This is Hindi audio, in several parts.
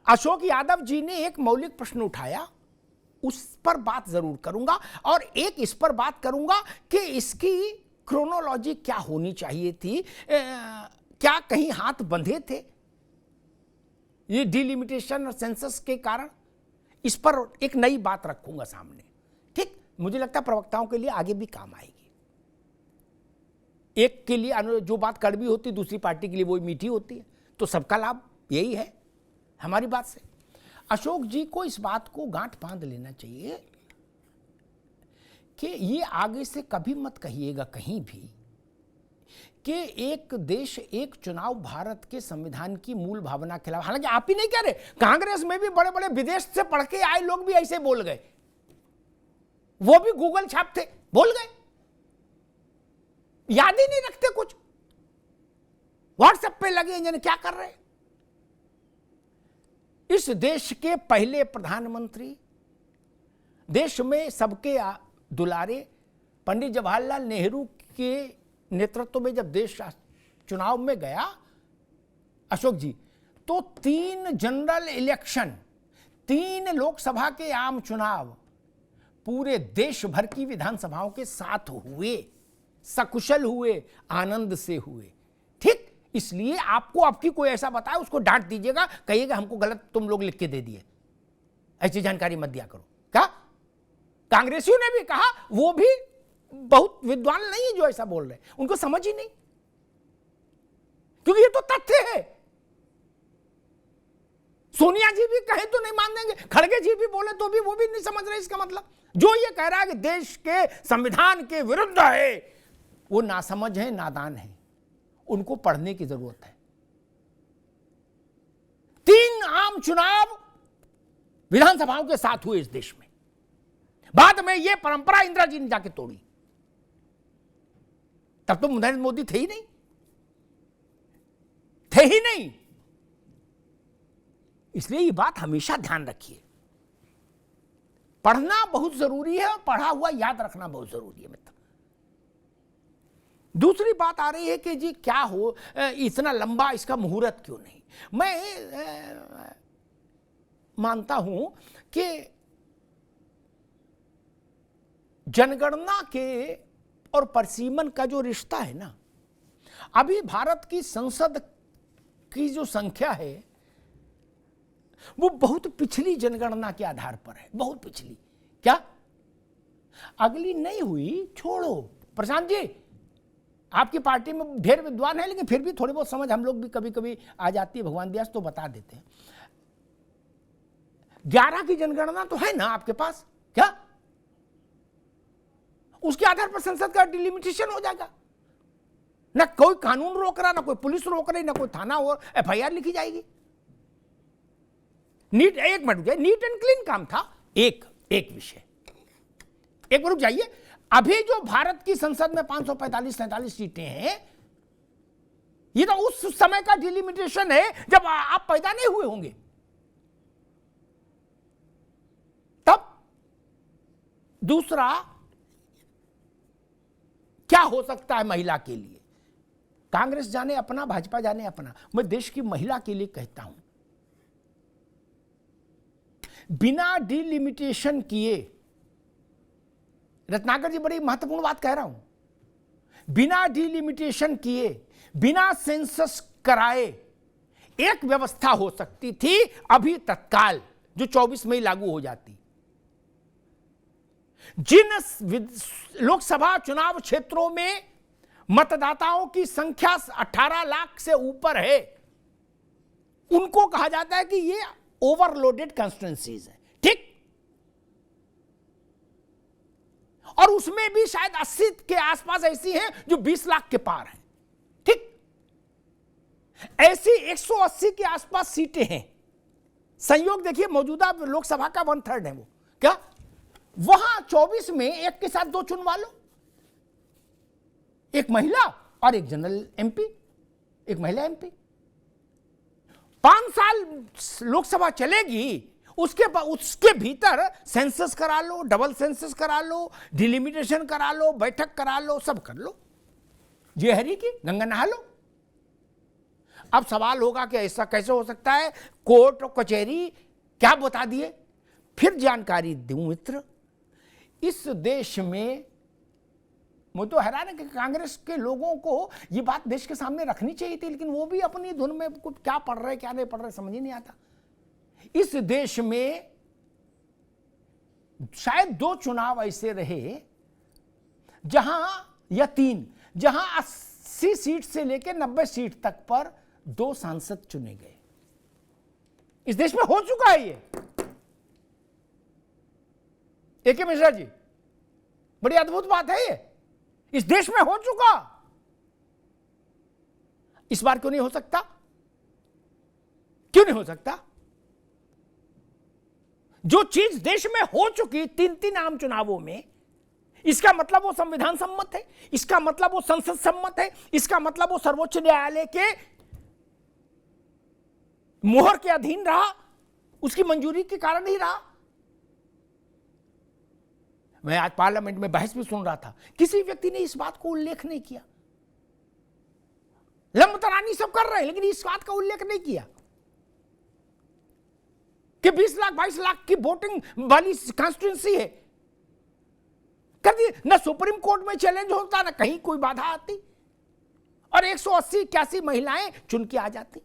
अशोक यादव जी ने एक मौलिक प्रश्न उठाया, उस पर बात जरूर करूंगा, और एक इस पर बात करूंगा कि इसकी क्रोनोलॉजी क्या होनी चाहिए थी, क्या कहीं हाथ बंधे थे ये डिलिमिटेशन और सेंसस के कारण। इस पर एक नई बात रखूंगा सामने, ठीक। मुझे लगता है प्रवक्ताओं के लिए आगे भी काम आएगी। एक के लिए जो बात कड़वी होती है दूसरी पार्टी के लिए वो मीठी होती है, तो सबका लाभ यही है हमारी बात से। अशोक जी को इस बात को गांठ बांध लेना चाहिए कि ये आगे से कभी मत कहिएगा कहीं भी कि एक देश एक चुनाव भारत के संविधान की मूल भावना के खिलाफ। हालांकि आप ही नहीं कह रहे, कांग्रेस में भी बड़े बड़े विदेश से पढ़ के आए लोग भी ऐसे बोल गए, वो भी गूगल छाप थे, बोल गए, याद ही नहीं रखते कुछ, व्हाट्सएप पे लगे जाने क्या कर रहे। इस देश के पहले प्रधानमंत्री, देश में सबके दुलारे पंडित जवाहरलाल नेहरू के नेतृत्व में जब देश चुनाव में गया अशोक जी, तो 3 जनरल इलेक्शन, 3 लोकसभा के आम चुनाव पूरे देश भर की विधानसभाओं के साथ हुए, सकुशल हुए, आनंद से हुए, ठीक। इसलिए आपको आपकी कोई ऐसा बताए उसको डांट दीजिएगा, कहिएगा हमको गलत तुम लोग लिख के दे दिए, ऐसी जानकारी मत दिया करो। क्या कांग्रेसियों ने भी कहा, वो भी बहुत विद्वान नहीं है जो ऐसा बोल रहे, उनको समझ ही नहीं, क्योंकि ये तो तथ्य है। सोनिया जी भी कहे तो नहीं मान देंगे, खड़गे जी भी बोले तो भी वो भी नहीं समझ रहे इसका मतलब। जो ये कह रहा है कि देश के संविधान के विरुद्ध है, वो नासमझ है, नादान है, उनको पढ़ने की जरूरत है। 3 आम चुनाव विधानसभाओं के साथ हुए इस देश में, बाद में ये परंपरा इंदिरा जी ने जाके तोड़ी, तब तो नरेंद्र मोदी थे ही नहीं, थे ही नहीं। इसलिए ये बात हमेशा ध्यान रखिए, पढ़ना बहुत जरूरी है और पढ़ा हुआ याद रखना बहुत जरूरी है मित्र। दूसरी बात आ रही है कि जी क्या हो, इतना लंबा इसका मुहूर्त क्यों नहीं। मैं मानता हूं कि जनगणना के और परिसीमन का जो रिश्ता है ना, अभी भारत की संसद की जो संख्या है वो बहुत पिछली जनगणना के आधार पर है, बहुत पिछली। क्या अगली नहीं हुई, छोड़ो। प्रशांत जी, आपकी पार्टी में ढेर विद्वान है, लेकिन फिर भी थोड़ी बहुत समझ हम लोग भी कभी कभी आ जाती है, भगवान दिया तो बता देते हैं। 11 की जनगणना तो है ना आपके पास, क्या उसके आधार पर संसद का डिलिमिटेशन हो जाएगा? ना कोई कानून रोक रहा, ना कोई पुलिस रोक रही, ना कोई थाना और एफआईआर लिखी जाएगी। नीट, एक मिनट, नीट एंड क्लीन काम था। एक विषय, एक मिनट जाइए। अभी जो भारत की संसद में 545-47 सीटें हैं, ये तो उस समय का डिलिमिटेशन है जब आप पैदा नहीं हुए होंगे, तब। दूसरा, क्या हो सकता है महिला के लिए? कांग्रेस जाने अपना, भाजपा जाने अपना, मैं देश की महिला के लिए कहता हूं, बिना डिलिमिटेशन किए, रत्नाकर जी बड़ी महत्वपूर्ण बात कह रहा हूं, बिना डिलिमिटेशन किए, बिना सेंसस कराए एक व्यवस्था हो सकती थी अभी तत्काल, जो 24 में लागू हो जाती। जिन लोकसभा चुनाव क्षेत्रों में मतदाताओं की संख्या 18 लाख से ऊपर है, उनको कहा जाता है कि ये ओवरलोडेड कंस्टिट्यूएंसीज है, ठीक। और उसमें भी शायद 80 के आसपास ऐसी हैं जो 20 लाख के पार हैं, ठीक। ऐसी 180 के आसपास सीटें हैं। संयोग देखिए, मौजूदा लोकसभा का 1/3 है वो, क्या वहां 24 में एक के साथ 2 चुनवा लो, एक महिला और एक जनरल एमपी, एक महिला एमपी। 5 साल लोकसभा चलेगी, उसके भीतर सेंसस करा लो, डबल सेंसस करा लो, डिलिमिटेशन करा लो, बैठक करा लो, सब कर लो, जे हरी की गंगा नहा लो। अब सवाल होगा कि ऐसा कैसे हो सकता है, कोर्ट और कचहरी क्या बता दिए। फिर जानकारी दूं मित्र, इस देश में मुझे तो हैरान है कि कांग्रेस के लोगों को ये बात देश के सामने रखनी चाहिए थी, लेकिन वो भी अपनी धुन में कुछ क्या पढ़ रहे क्या नहीं पढ़ रहे समझ ही नहीं आता। इस देश में शायद 2 चुनाव ऐसे रहे जहां, या 3, जहां 80 सीट से लेकर 90 सीट तक पर 2 सांसद चुने गए। इस देश में हो चुका है ये। ए.के. मिश्रा जी, बड़ी अद्भुत बात है ये, इस देश में हो चुका। इस बार क्यों नहीं हो सकता? क्यों नहीं हो सकता? जो चीज देश में हो चुकी 3 आम चुनावों में, इसका मतलब वो संविधान सम्मत है, इसका मतलब वो संसद सम्मत है, इसका मतलब वो सर्वोच्च न्यायालय के मोहर के अधीन रहा, उसकी मंजूरी के कारण ही रहा। मैं आज पार्लियामेंट में बहस भी सुन रहा था, किसी व्यक्ति ने इस बात को उल्लेख नहीं किया। लंबतरानी सब कर रहे हैं, लेकिन इस बात का उल्लेख नहीं किया कि 20 लाख 22 लाख की वोटिंग वाली कॉन्स्टिट्यूंसी है। कभी न सुप्रीम कोर्ट में चैलेंज होता, न कहीं कोई बाधा आती, और 180-81 महिलाएं चुन के आ जाती।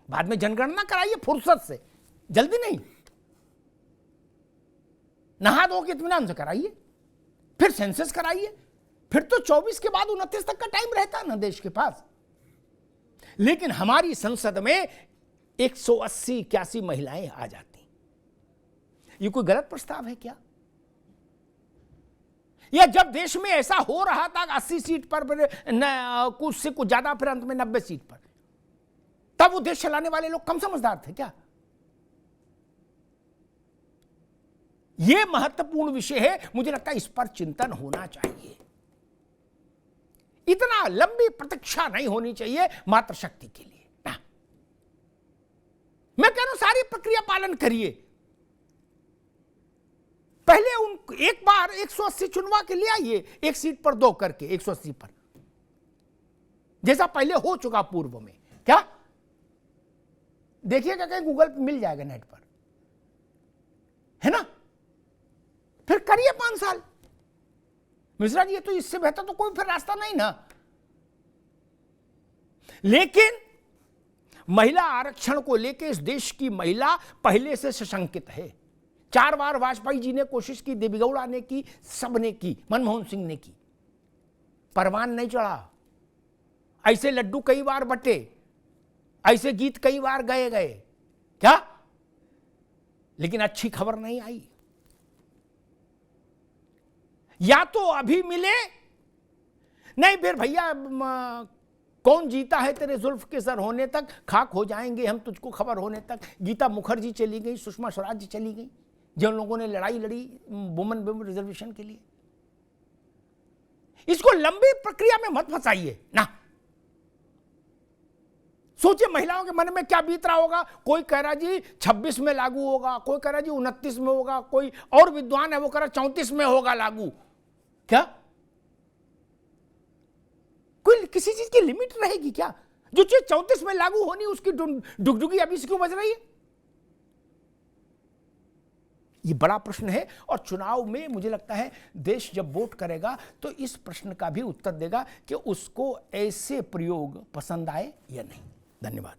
बाद में जनगणना कराइए फुर्सत से, जल्दी नहीं, नहा धो के इत्मीनान से कराइए, फिर सेंसस कराइए, फिर तो 24 के बाद 29 तक का टाइम रहता ना देश के पास। लेकिन हमारी संसद में 180-81 महिलाएं आ जाती। ये कोई गलत प्रस्ताव है क्या? या जब देश में ऐसा हो रहा था 80 सीट पर, कुछ से कुछ ज्यादा, फिर अंत में 90 सीट पर, तब वो देश चलाने वाले लोग कम समझदार थे क्या? यह महत्वपूर्ण विषय है, मुझे लगता है इस पर चिंतन होना चाहिए। इतना लंबी प्रतीक्षा नहीं होनी चाहिए मात्र शक्ति के लिए ना। मैं कह रहा हूं सारी प्रक्रिया पालन करिए। पहले उन एक बार 180 चुनवा के लिए आइए, 1 सीट पर 2 करके 180 पर, जैसा पहले हो चुका पूर्व में। क्या देखिएगा, कहीं गूगल पे मिल जाएगा, नेट पर है ना। फिर करिए 5 साल। मिश्रा जी, ये तो इससे बेहतर तो कोई फिर रास्ता नहीं ना। लेकिन महिला आरक्षण को लेकर इस देश की महिला पहले से सशंकित है। 4 बार वाजपेयी जी ने कोशिश की, देवेगौड़ा ने की, सबने की, मनमोहन सिंह ने की, परवान नहीं चढ़ा। ऐसे लड्डू कई बार बटे, ऐसे गीत कई बार गए क्या, लेकिन अच्छी खबर नहीं आई। या तो अभी मिले, नहीं फिर भैया कौन जीता है तेरे जुल्फ के सर होने तक, खाक हो जाएंगे हम तुझको खबर होने तक। गीता मुखर्जी चली गई, सुषमा स्वराज चली गई, जिन लोगों ने लड़ाई लड़ी वुमेन रिजर्वेशन के लिए। इसको लंबी प्रक्रिया में मत फंसाइए ना। सोचिए महिलाओं के मन में क्या बीत रहा होगा। कोई कह रहा जी 26 में लागू होगा, कोई कह रहा जी 29 में होगा, कोई और विद्वान है वो कह रहा 34 में होगा लागू। क्या कोई किसी चीज की लिमिट रहेगी क्या? जो चीज 34 में लागू होनी उसकी डुगडुगी अभी से क्यों बज रही है? ये बड़ा प्रश्न है, और चुनाव में मुझे लगता है देश जब वोट करेगा तो इस प्रश्न का भी उत्तर देगा कि उसको ऐसे प्रयोग पसंद आए या नहीं। धन्यवाद।